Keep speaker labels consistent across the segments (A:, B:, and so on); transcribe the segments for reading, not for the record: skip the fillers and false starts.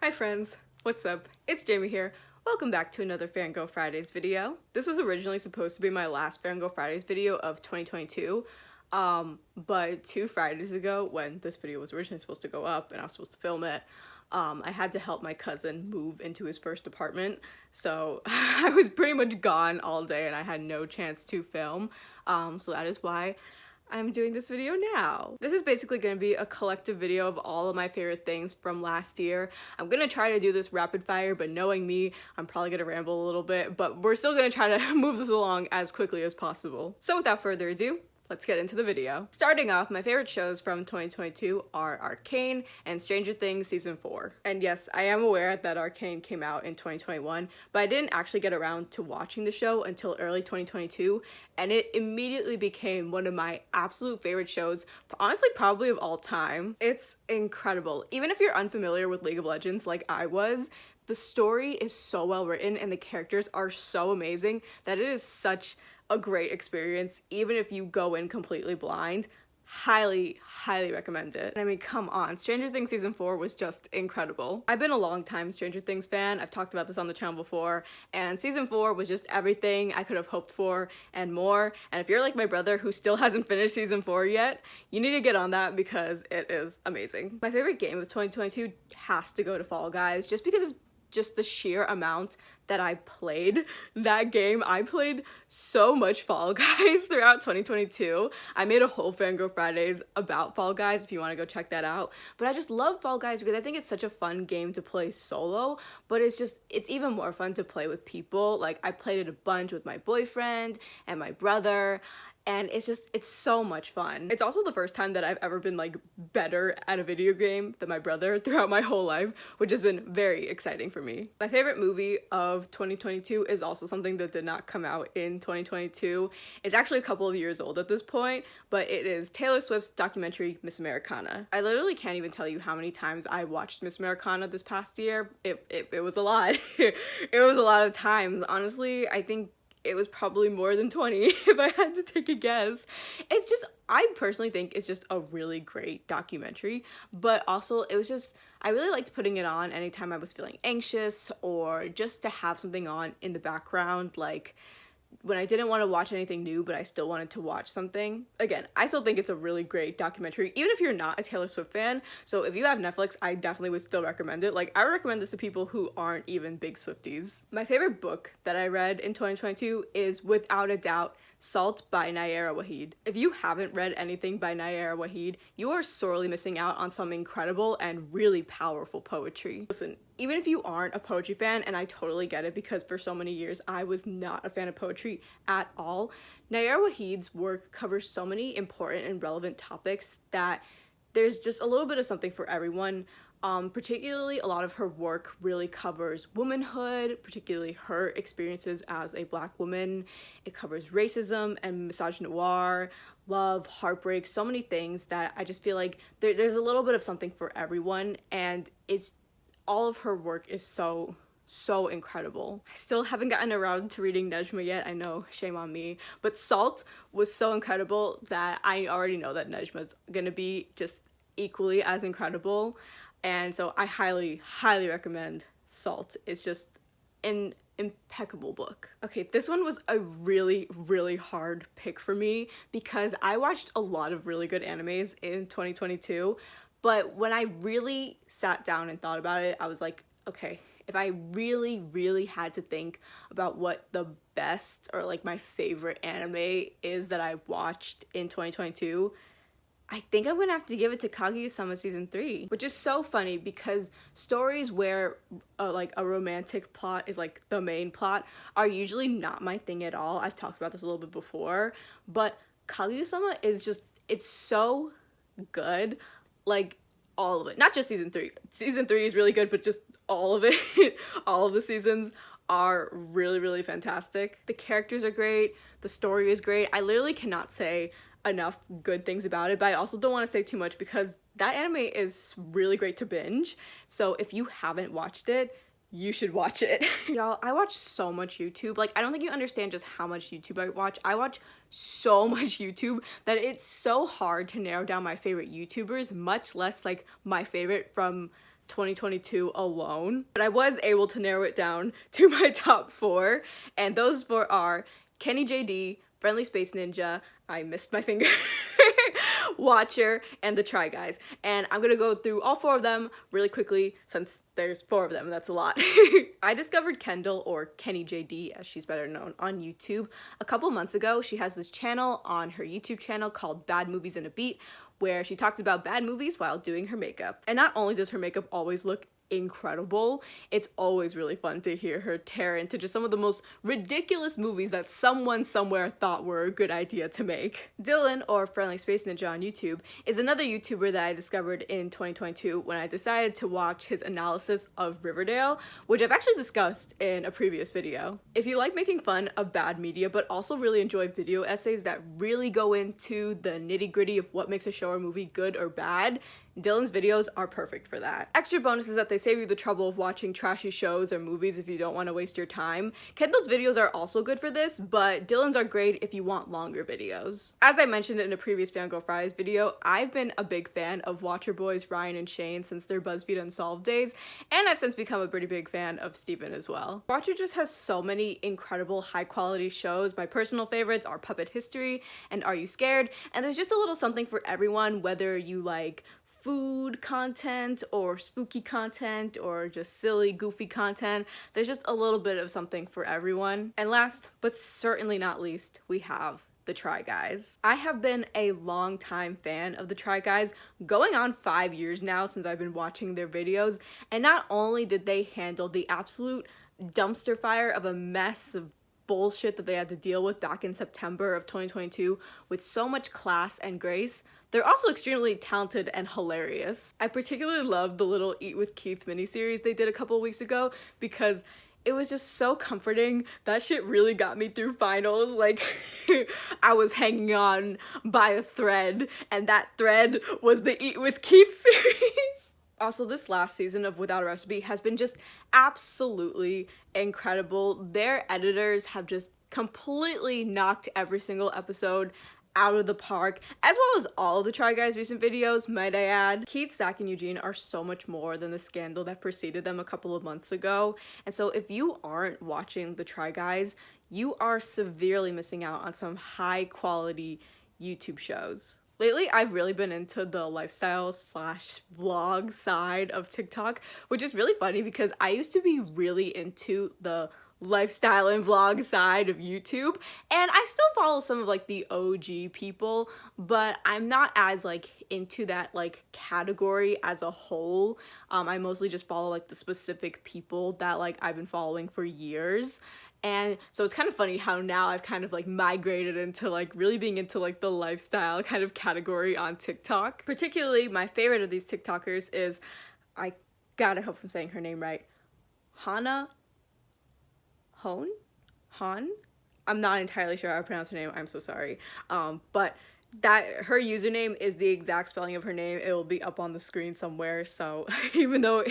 A: Hi friends, what's up? It's Jamie here. Welcome back to another Fangirl Fridays video. This was originally supposed to be my last Fangirl Fridays video of 2022, but 2 Fridays ago when this video was originally supposed to go up and I was supposed to film it, I had to help my cousin move into his first apartment, so I was pretty much gone all day and I had no chance to film, so that is why I'm doing this video now. This is basically going to be a collective video of all of my favorite things from last year. I'm going to try to do this rapid fire, but knowing me, I'm probably going to ramble a little bit, but we're still going to try to move this along as quickly as possible. So without further ado, let's get into the video. Starting off, my favorite shows from 2022 are Arcane and Stranger Things Season 4. And yes, I am aware that Arcane came out in 2021, but I didn't actually get around to watching the show until early 2022, and it immediately became one of my absolute favorite shows, honestly probably of all time. It's incredible. Even if you're unfamiliar with League of Legends like I was, the story is so well written and the characters are so amazing that it is such a great experience, even if you go in completely blind. Highly recommend it. I mean, come on, Stranger Things Season 4 was just incredible. I've been a long time Stranger Things fan. I've talked about this on the channel before, and Season 4 was just everything I could have hoped for and more. And if you're like my brother who still hasn't finished Season 4 yet, you need to get on that because it is amazing. My favorite game of 2022 has to go to Fall Guys, just because of just the sheer amount that I played that game. I played so much Fall Guys throughout 2022. I made a whole Fangirl Fridays about Fall Guys if you want to go check that out. But I just love Fall Guys because I think it's such a fun game to play solo, but it's even more fun to play with people. Like, I played it a bunch with my boyfriend and my brother, and it's so much fun. It's also the first time that I've ever been like better at a video game than my brother throughout my whole life, which has been very exciting for me. My favorite movie of 2022 is also something that did not come out in 2022. It's actually a couple of years old at this point, but it is Taylor Swift's documentary, Miss Americana. I literally can't even tell you how many times I watched Miss Americana this past year. It was a lot. It was a lot of times. Honestly, I think it was probably more than 20 if I had to take a guess. I personally think it's just a really great documentary, but also I really liked putting it on anytime I was feeling anxious or just to have something on in the background, like when I didn't want to watch anything new, but I still wanted to watch something. Again, I still think it's a really great documentary, even if you're not a Taylor Swift fan. So if you have Netflix, I definitely would still recommend it. Like, I would recommend this to people who aren't even big Swifties. My favorite book that I read in 2022 is, without a doubt, Salt by Nayera Waheed. If you haven't read anything by Nayera Waheed, you are sorely missing out on some incredible and really powerful poetry. Listen, even if you aren't a poetry fan, and I totally get it because for so many years I was not a fan of poetry at all, Nayera Waheed's work covers so many important and relevant topics that there's just a little bit of something for everyone. Particularly, a lot of her work really covers womanhood, particularly her experiences as a Black woman. It covers racism and misogynoir, love, heartbreak, so many things that I just feel like there's a little bit of something for everyone, and all of her work is so incredible. I still haven't gotten around to reading Nejma yet, I know, shame on me, but Salt was so incredible that I already know that Nejma's gonna be just equally as incredible. And so I highly recommend Salt. It's just an impeccable book. Okay, this one was a really hard pick for me because I watched a lot of really good animes in 2022, but when I really sat down and thought about it, I was like, okay, if I really had to think about what the best or like my favorite anime is that I watched in 2022, I think I'm gonna have to give it to Kaguya-sama Season 3, which is so funny because stories where like a romantic plot is like the main plot are usually not my thing at all. I've talked about this a little bit before, but Kaguya-sama is just, it's so good. Like, all of it, not just Season 3. Season 3 is really good, but just all of it, all of the seasons are really fantastic. The characters are great, the story is great. I literally cannot say enough good things about it, but I also don't want to say too much because that anime is really great to binge. So if you haven't watched it, you should watch it. Y'all, I watch so much YouTube. Like, I don't think you understand just how much YouTube I watch. I watch so much YouTube that it's so hard to narrow down my favorite YouTubers, much less like my favorite from 2022 alone, but I was able to narrow it down to my top 4, and those 4 are Kenny JD, Friendly Space Ninja, I missed my finger, Watcher, and the Try Guys. And I'm gonna go through all 4 of them really quickly since there's 4 of them, that's a lot. I discovered Kendall, or Kenny JD as she's better known, on YouTube a couple months ago. She has this channel on her YouTube channel called Bad Movies in a Beat, where she talks about bad movies while doing her makeup. And not only does her makeup always look incredible, it's always really fun to hear her tear into just some of the most ridiculous movies that someone somewhere thought were a good idea to make. Dylan, or Friendly Space Ninja on YouTube, is another YouTuber that I discovered in 2022 when I decided to watch his analysis of Riverdale, which I've actually discussed in a previous video. If you like making fun of bad media but also really enjoy video essays that really go into the nitty-gritty of what makes a show or movie good or bad, Dylan's videos are perfect for that. Extra bonus is that they save you the trouble of watching trashy shows or movies if you don't want to waste your time. Kendall's videos are also good for this, but Dylan's are great if you want longer videos. As I mentioned in a previous Fangirl Fridays video, I've been a big fan of Watcher Boys Ryan and Shane since their BuzzFeed Unsolved days, and I've since become a pretty big fan of Steven as well. Watcher just has so many incredible high quality shows. My personal favorites are Puppet History and Are You Scared? And there's just a little something for everyone, whether you like food content or spooky content or just silly, goofy content. There's just a little bit of something for everyone. And last, but certainly not least, we have the Try Guys. I have been a long time fan of the Try Guys, going on 5 years now since I've been watching their videos, and not only did they handle the absolute dumpster fire of a mess of bullshit that they had to deal with back in September of 2022 with so much class and grace, they're also extremely talented and hilarious. I particularly love the little Eat with Keith miniseries they did a couple weeks ago because it was just so comforting. That shit really got me through finals. Like, I was hanging on by a thread, and that thread was the Eat with Keith series. Also, this last season of Without a Recipe has been just absolutely incredible. Their editors have just completely knocked every single episode out of the park, as well as all of the Try Guys' recent videos, might I add. Keith, Zach, and Eugene are so much more than the scandal that preceded them a couple of months ago, and so if you aren't watching the Try Guys, you are severely missing out on some high quality YouTube shows. Lately, I've really been into the lifestyle slash vlog side of TikTok, which is really funny because I used to be really into the lifestyle and vlog side of YouTube, and I still follow some of like the OG people, but I'm not as like into that like category as a whole. I mostly just follow like the specific people that like I've been following for years. And so it's kind of funny how now I've kind of like migrated into like really being into like the lifestyle kind of category on TikTok. Particularly my favorite of these TikTokers is, I gotta hope I'm saying her name right, Han? I'm not entirely sure how to pronounce her name, I'm so sorry. But that her username is the exact spelling of her name. It will be up on the screen somewhere, so even though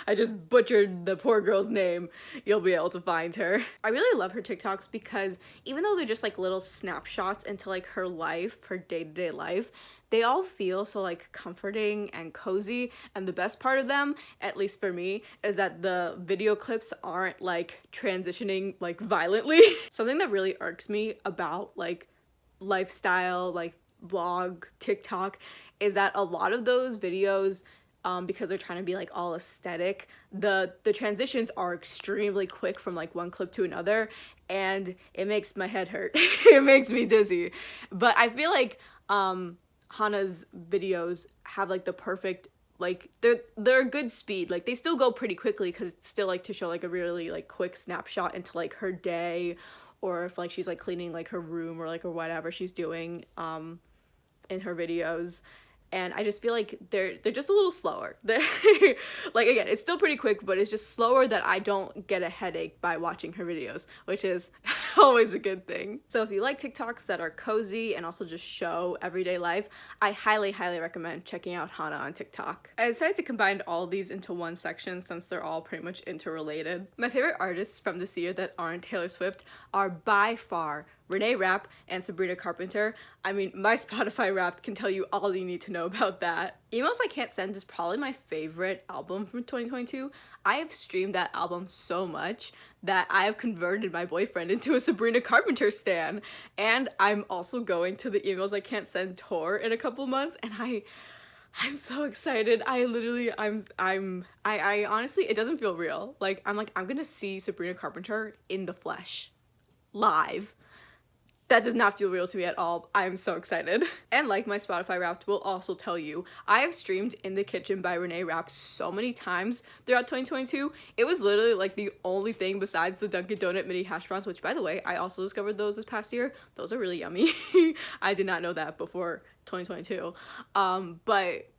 A: I just butchered the poor girl's name, you'll be able to find her. I really love her TikToks because even though they're just like little snapshots into like her life, her day-to-day life, they all feel so like comforting and cozy, and the best part of them, at least for me, is that the video clips aren't like transitioning like violently. Something that really irks me about like lifestyle like vlog TikTok is that a lot of those videos, because they're trying to be like all aesthetic, the transitions are extremely quick from like one clip to another, and it makes my head hurt. It makes me dizzy. But I feel like Hannah's videos have like the perfect, like they're a good speed. Like they still go pretty quickly because it's still like to show like a really like quick snapshot into like her day, or if like she's like cleaning like her room or like or whatever she's doing in her videos. And I just feel like they're just a little slower. They're like, again, it's still pretty quick, but it's just slower that I don't get a headache by watching her videos, which is always a good thing. So if you like TikToks that are cozy and also just show everyday life, I highly, highly recommend checking out Hannah on TikTok. I decided to combine all these into one section since they're all pretty much interrelated. My favorite artists from this year that aren't Taylor Swift are by far Renee Rapp and Sabrina Carpenter. I mean, my Spotify Wrapped can tell you all you need to know about that. Emails I Can't Send is probably my favorite album from 2022. I have streamed that album so much that I have converted my boyfriend into a Sabrina Carpenter stan. And I'm also going to the Emails I Can't Send tour in a couple months, and I'm so excited. I honestly, it doesn't feel real. Like, I'm gonna see Sabrina Carpenter in the flesh. Live. That does not feel real to me at all. I'm so excited. And like my Spotify Wrapped will also tell you, I have streamed In the Kitchen by Renee Rapp so many times throughout 2022. It was literally like the only thing besides the Dunkin' Donut mini hash browns, which by the way, I also discovered those this past year. Those are really yummy. I did not know that before 2022. But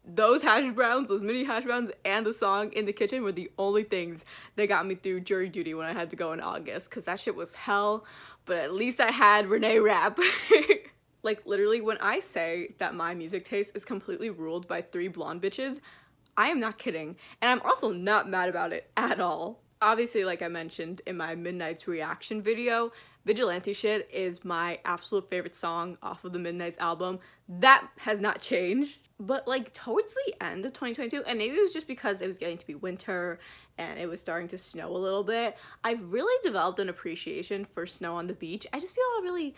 A: those hash browns, those mini hash browns, and the song In the Kitchen were the only things that got me through jury duty when I had to go in August, because that shit was hell, but at least I had Renee Rapp. Like, literally, when I say that my music taste is completely ruled by 3 blonde bitches, I am not kidding, and I'm also not mad about it at all. Obviously, like I mentioned in my Midnight's reaction video, Vigilante Shit is my absolute favorite song off of the Midnight's album. That has not changed. But like towards the end of 2022, and maybe it was just because it was getting to be winter and it was starting to snow a little bit, I've really developed an appreciation for snow on the beach. I just feel really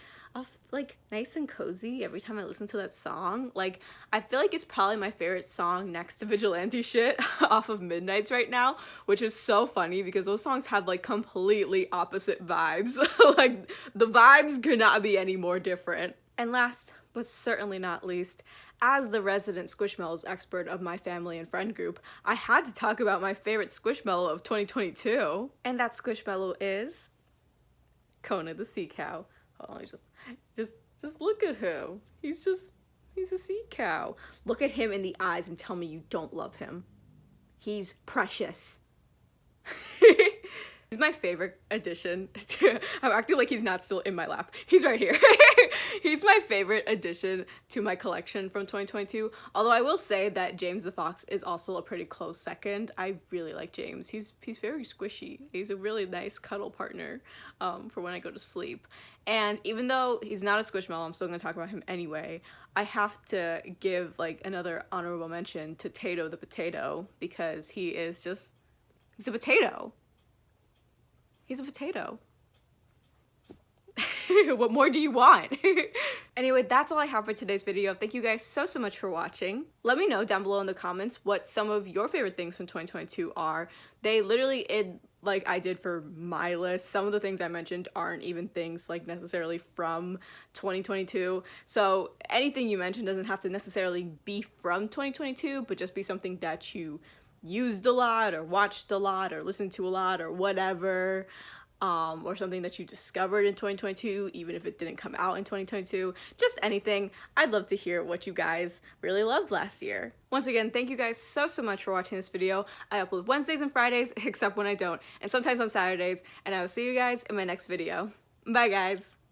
A: like nice and cozy every time I listen to that song. Like, I feel like it's probably my favorite song next to Vigilante Shit off of Midnight's right now, which is so funny because those songs have like completely opposite vibes. Like, the vibes could not be any more different. And last but certainly not least, as the resident Squishmallows expert of my family and friend group, I had to talk about my favorite Squishmallow of 2022. And that Squishmallow is Kona the Sea Cow. Hold on, just look at him. He's a sea cow. Look at him in the eyes and tell me you don't love him. He's precious. He's my favorite addition to, I'm acting like he's not still in my lap. He's right here. He's my favorite addition to my collection from 2022. Although I will say that James the Fox is also a pretty close second. I really like James. He's very squishy. He's a really nice cuddle partner for when I go to sleep. And even though he's not a Squishmallow, I'm still gonna talk about him anyway. I have to give like another honorable mention to Tato the Potato, because he's a potato. He's a potato. What more do you want? Anyway, that's all I have for today's video. Thank you guys so much for watching. Let me know down below in the comments what some of your favorite things from 2022 are. They literally, like I did for my list, some of the things I mentioned aren't even things like necessarily from 2022. So anything you mentioned doesn't have to necessarily be from 2022, but just be something that you used a lot or watched a lot or listened to a lot or whatever, or something that you discovered in 2022 even if it didn't come out in 2022. Just anything. I'd love to hear what you guys really loved last year. Once again, thank you guys so much for watching this video. I upload Wednesdays and Fridays, except when I don't, and sometimes on Saturdays, and I will see you guys in my next video. Bye guys!